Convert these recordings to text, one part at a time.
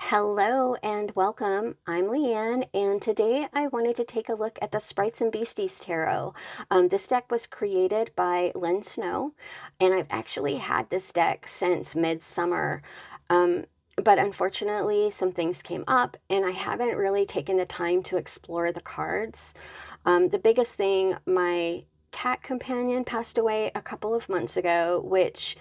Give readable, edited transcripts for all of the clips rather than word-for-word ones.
Hello and welcome. I'm Leanne, and today I wanted to take a look at the Sprites and Beasties Tarot. This deck was created by Lin Snow, and I've actually had this deck since midsummer. But unfortunately, some things came up, and I haven't really taken the time to explore the cards. The biggest thing, my cat companion passed away a couple of months ago, which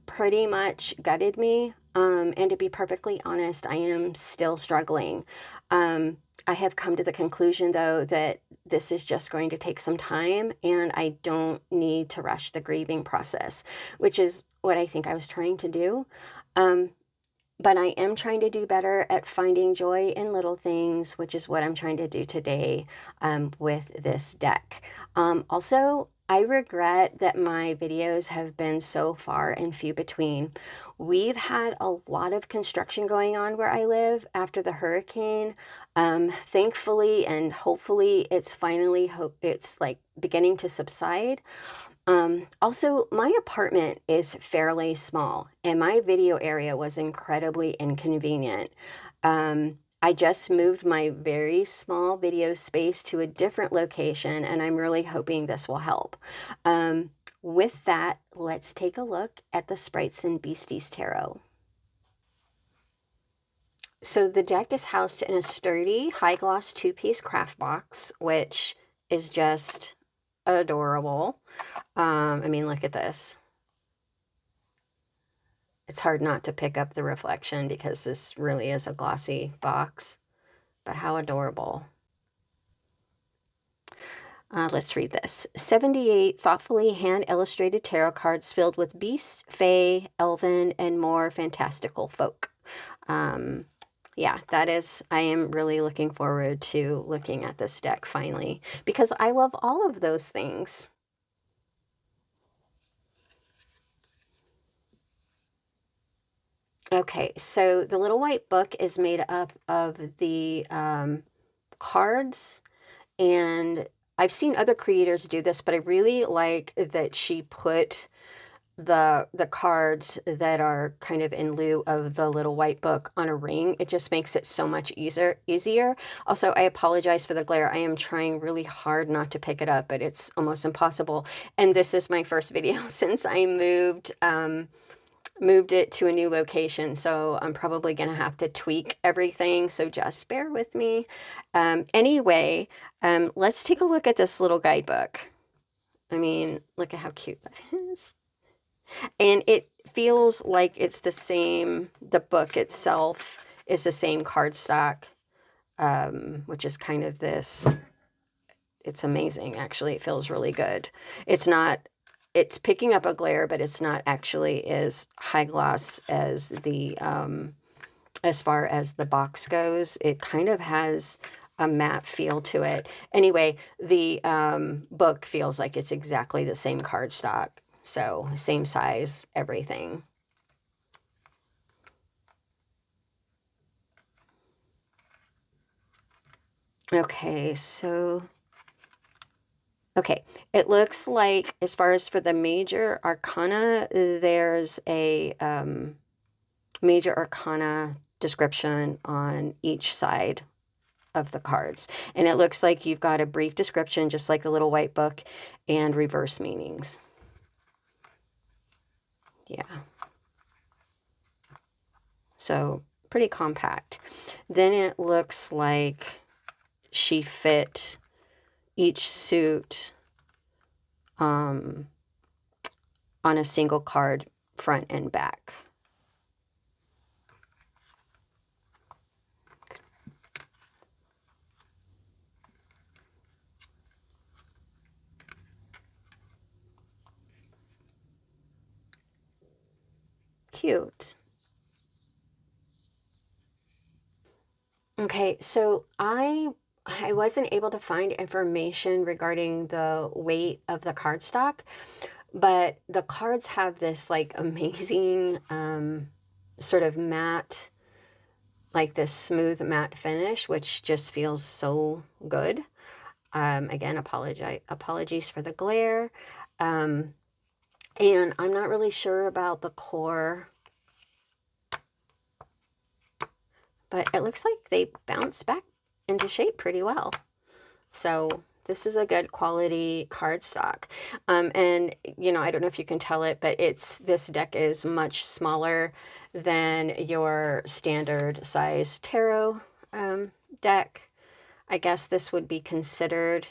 pretty much gutted me. And to be perfectly honest, I am still struggling. I have come to the conclusion, though, that this is just going to take some time and I don't need to rush the grieving process, which is what I think I was trying to do. Um, but I am trying to do better at finding joy in little things, which is what I'm trying to do today with this deck. Also, I regret that my videos have been so far and few between. We've had a lot of construction going on where I live after the hurricane. Thankfully and hopefully it's like beginning to subside. Also, my apartment is fairly small, and my video area was incredibly inconvenient. I just moved my very small video space to a different location, and I'm really hoping this will help. With that, let's take a look at the Sprites and Beasties Tarot. So the deck is housed in a sturdy, high-gloss two-piece craft box, which is just adorable. I mean, look at this. It's hard not to pick up the reflection because this really is a glossy box, but how adorable. Let's read this. 78 thoughtfully hand-illustrated tarot cards filled with beasts, fae, elven, and more fantastical folk. Yeah, I am really looking forward to looking at this deck finally, because I love all of those things. Okay, so the little white book is made up of the cards, and I've seen other creators do this, but I really like that she put the cards that are kind of in lieu of the little white book on a ring. It just makes it so much easier. Also, I apologize for the glare. I am trying really hard not to pick it up, but it's almost impossible. And this is my first video since I moved it to a new location, so I'm probably gonna have to tweak everything, so just bear with me. Anyway, let's take a look at this little guidebook. I mean, look at how cute that is. And it feels like it's the same, the book itself is the same cardstock, which is kind of this, it's amazing, actually. It feels really good. It's picking up a glare, but it's not actually as high gloss as the, as far as the box goes. It kind of has a matte feel to it. Anyway, the book feels like it's exactly the same cardstock. So same size, everything. Okay, so okay, it looks like as far as for the major arcana, there's a major arcana description on each side of the cards. And it looks like you've got a brief description, just like a little white book, and reverse meanings. Yeah. So pretty compact. Then it looks like she fit each suit on a single card, front and back. Cute. Okay, so I wasn't able to find information regarding the weight of the cardstock, but the cards have this like amazing sort of matte, like this smooth matte finish, which just feels so good. Again, apologies for the glare. And I'm not really sure about the core, but it looks like they bounce back into shape pretty well. So this is a good quality cardstock. And, you know, I don't know if you can tell it, but this deck is much smaller than your standard size tarot deck. I guess this would be considered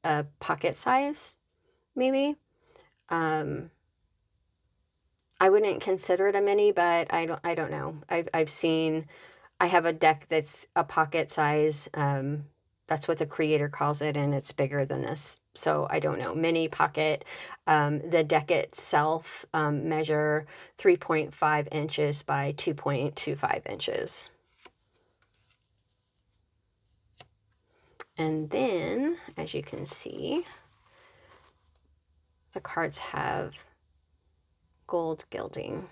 a pocket size, maybe. I wouldn't consider it a mini, but I don't know. I have a deck that's a pocket size. That's what the creator calls it, and it's bigger than this. So I don't know. Mini, pocket. The deck itself measure 3.5 inches by 2.25 inches. And then, as you can see, the cards have gold gilding.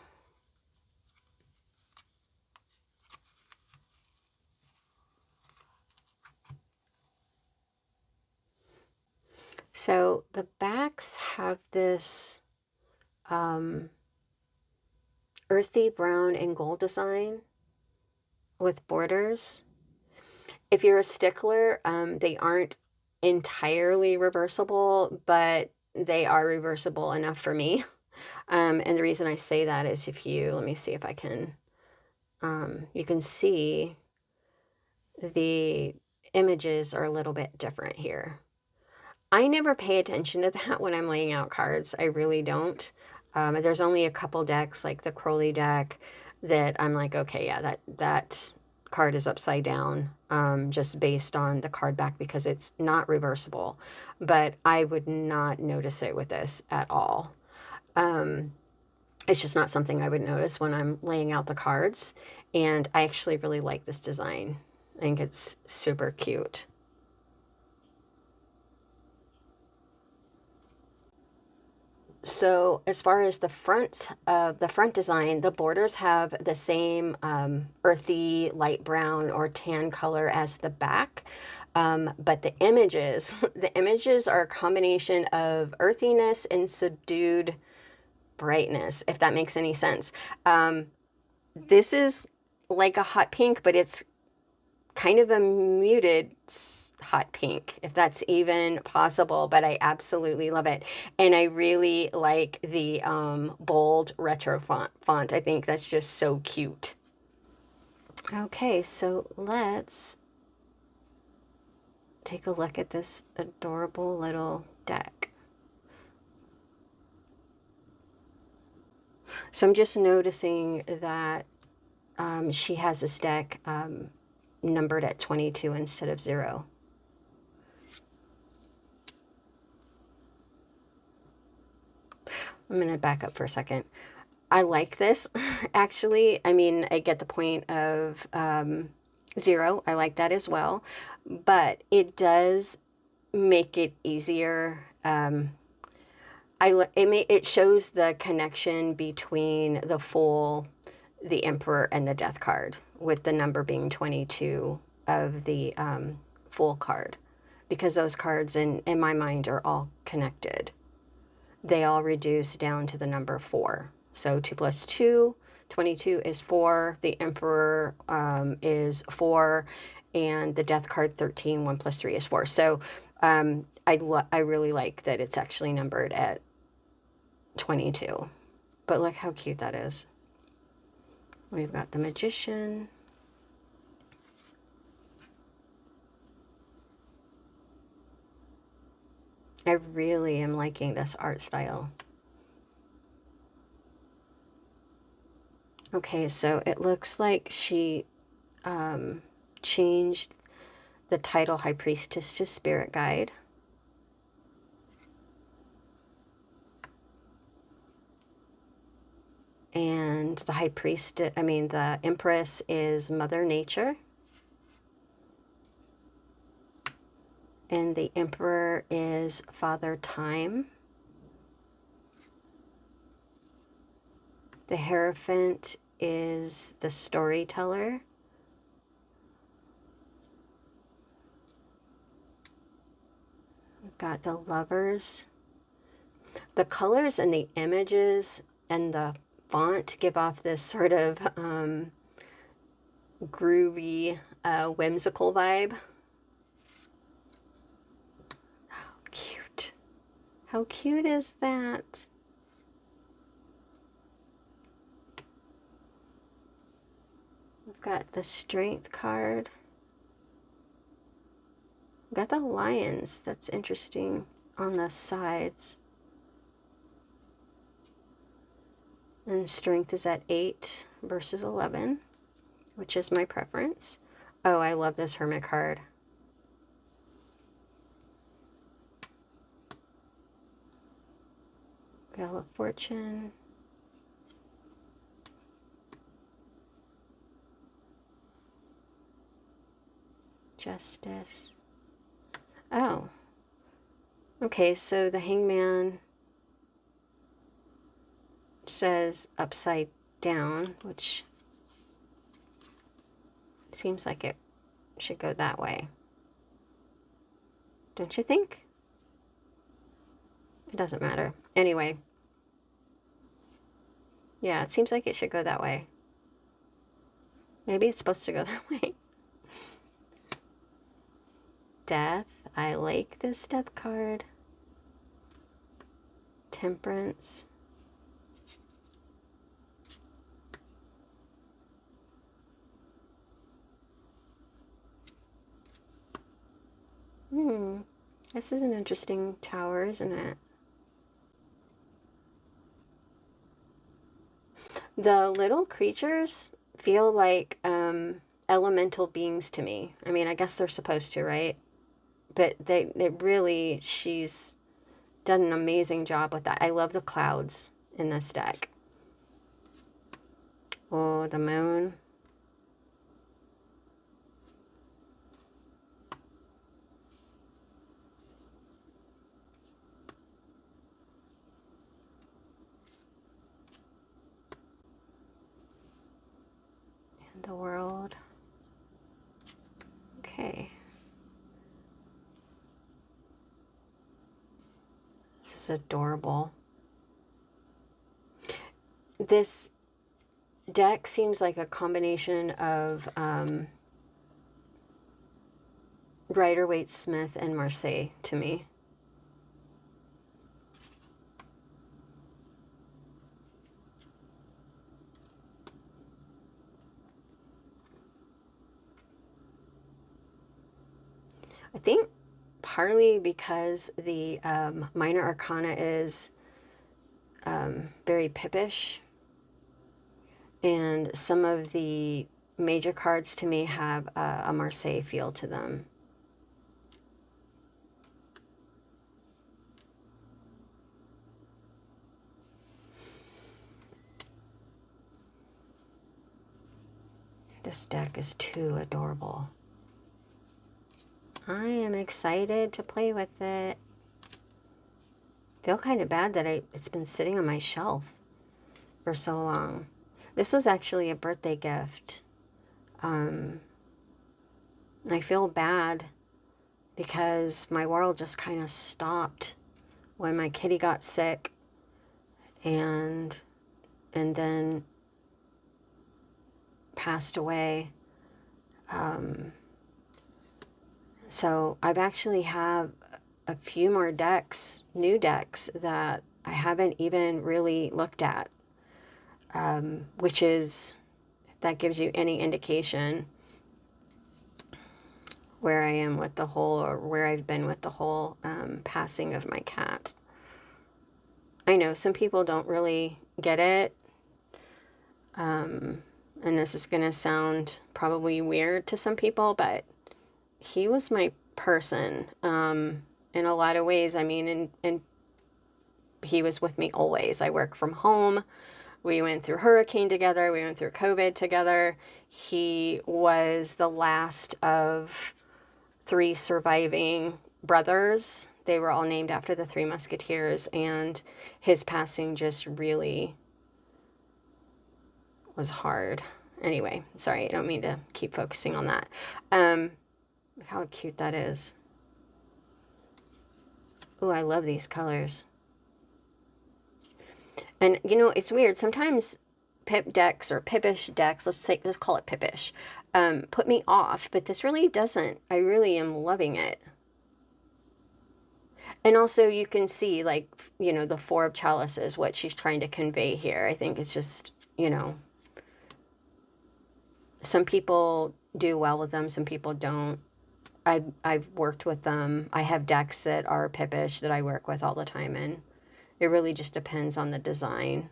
So the backs have this earthy brown and gold design with borders. If you're a stickler, they aren't entirely reversible, but they are reversible enough for me. And the reason I say that is let me see if I can, you can see the images are a little bit different here. I never pay attention to that when I'm laying out cards. I really don't. There's only a couple decks, like the Crowley deck, that I'm like, okay, yeah, that card is upside down, just based on the card back because it's not reversible. But I would not notice it with this at all. It's just not something I would notice when I'm laying out the cards. And I actually really like this design. I think it's super cute. So as far as the front design, the borders have the same earthy light brown or tan color as the back. But the images, the images are a combination of earthiness and subdued brightness, if that makes any sense. This is like a hot pink, but it's kind of a muted hot pink, if that's even possible, but I absolutely love it. And I really like the bold retro font. I think that's just so cute. Okay, so let's take a look at this adorable little deck. So I'm just noticing that she has this deck numbered at 22 instead of 0. I'm going to back up for a second. I like this, actually. I mean, I get the point of 0. I like that as well. But it does make it easier. It shows the connection between the Fool, the Emperor, and the Death card, with the number being 22 of the Fool card. Because those cards, in my mind, are all connected. They all reduce down to the number 4. So 2 plus 2, 22 is 4. The Emperor is 4. And the Death card, 13. 1 plus 3 is 4. So I really like that it's actually numbered at 22. But look how cute that is. We've got the Magician. I really am liking this art style. Okay, so it looks like she changed the title High Priestess to Spirit Guide. And the Empress is Mother Nature. And the Emperor is Father Time. The Hierophant is the Storyteller. We've got the Lovers. The colors and the images and the font give off this sort of groovy, whimsical vibe. Oh, cute. How cute is that? We've got the Strength card. We've got the Lions. That's interesting on the sides. And Strength is at 8 versus 11, which is my preference. Oh, I love this Hermit card. Wheel of Fortune. Justice. Oh. Okay, so the Hangman says upside down, which seems like it should go that way. Don't you think? It doesn't matter. Anyway. Yeah, it seems like it should go that way. Maybe it's supposed to go that way. Death. I like this Death card. Temperance. This is an interesting tower, isn't it? The little creatures feel like elemental beings to me. I mean, I guess they're supposed to, right? But they really, she's done an amazing job with that. I love the clouds in this deck. Oh, the moon. And the world. Okay. This is adorable. This deck seems like a combination of Rider-Waite-Smith and Marseille to me. I think partly because the minor arcana is very pippish, and some of the major cards to me have a Marseille feel to them. This deck is too adorable. I am excited to play with it. Feel kind of bad that it's been sitting on my shelf for so long. This was actually a birthday gift. I feel bad because my world just kind of stopped when my kitty got sick, and then passed away. So I've actually have a few more decks, new decks, that I haven't even really looked at, which is, if that gives you any indication where I am with the whole, or where I've been with the whole passing of my cat. I know some people don't really get it, and this is going to sound probably weird to some people, but he was my person in a lot of ways. I mean, and he was with me always. I work from home. We went through hurricane together. We went through COVID together. He was the last of 3 surviving brothers. They were all named after the 3 Musketeers, and his passing just really was hard. Anyway, sorry, I don't mean to keep focusing on that. Look how cute that is. Oh, I love these colors. And you know, it's weird. Sometimes pip decks or pippish decks, let's call it pippish, put me off, but this really doesn't. I really am loving it. And also you can see, like, you know, the Four of Chalices, what she's trying to convey here. I think it's just, you know, some people do well with them, some people don't. I've worked with them. I have decks that are Pippish that I work with all the time, and it really just depends on the design.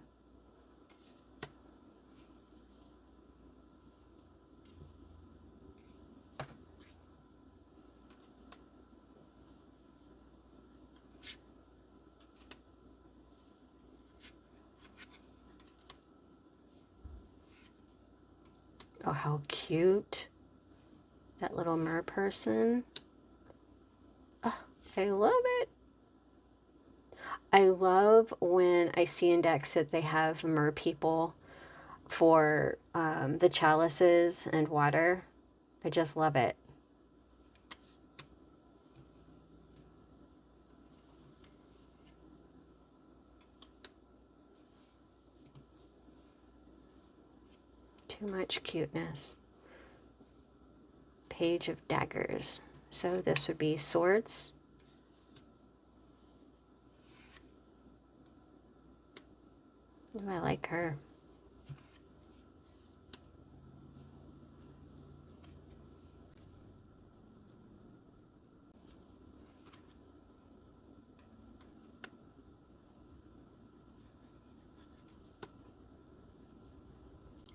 Oh, how cute. That little mer person. Oh, I love it. I love when I see in decks that they have mer people for the chalices and water. I just love it. Too much cuteness. Page of Daggers. So this would be swords. Ooh, I like her.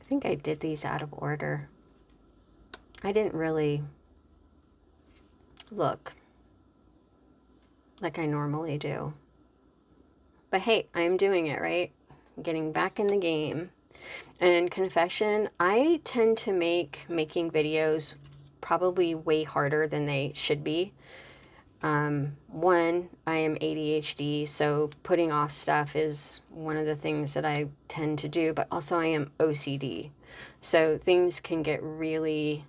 I think I did these out of order. I didn't really look like I normally do. But hey, I'm doing it, right? I'm getting back in the game. And confession, I tend to make making videos probably way harder than they should be. One, I am ADHD, so putting off stuff is one of the things that I tend to do, but also I am OCD. So things can get really,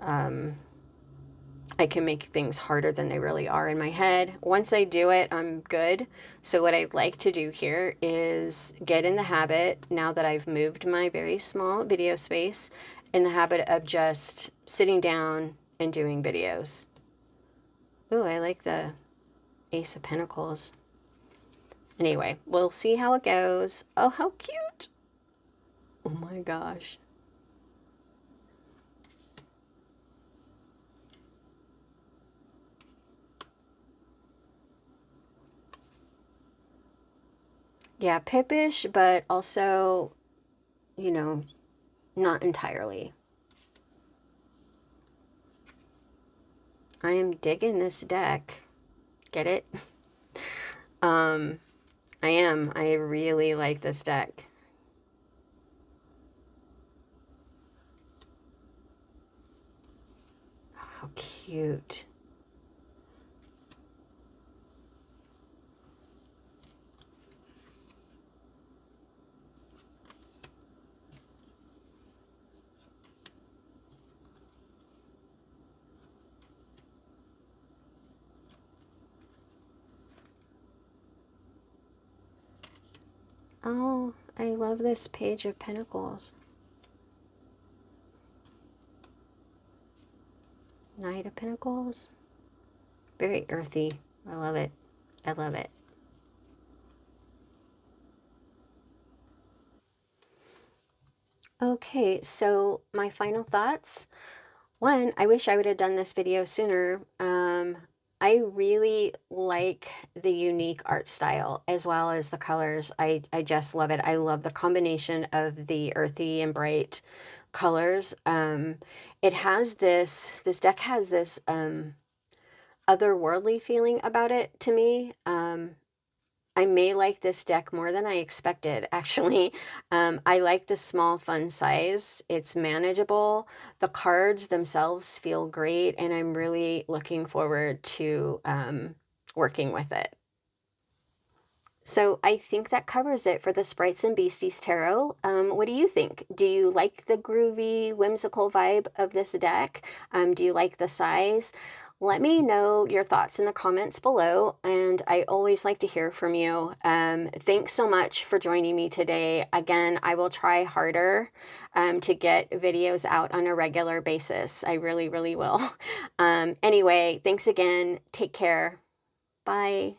I can make things harder than they really are in my head. Once I do it, I'm good. So what I'd like to do here is get in the habit, now that I've moved my very small video space, in the habit of just sitting down and doing videos. Ooh, I like the Ace of Pentacles. Anyway, we'll see how it goes. Oh, how cute. Oh my gosh. Yeah, Pippish, but also, you know, not entirely. I am digging this deck. Get it? I am. I really like this deck. How cute. Oh, I love this Page of Pentacles. Knight of Pentacles. Very earthy. I love it. I love it. Okay, so my final thoughts. One, I wish I would have done this video sooner. I really like the unique art style as well as the colors. I just love it. I love the combination of the earthy and bright colors. It has this deck has this otherworldly feeling about it to me. I may like this deck more than I expected, actually. I like the small, fun size. It's manageable. The cards themselves feel great, and I'm really looking forward to working with it. So I think that covers it for the Sprites and Beasties Tarot. What do you think? Do you like the groovy, whimsical vibe of this deck? Do you like the size? Let me know your thoughts in the comments below, and I always like to hear from you. Thanks so much for joining me today. Again, I will try harder to get videos out on a regular basis. I really, really will. Anyway, thanks again. Take care. Bye.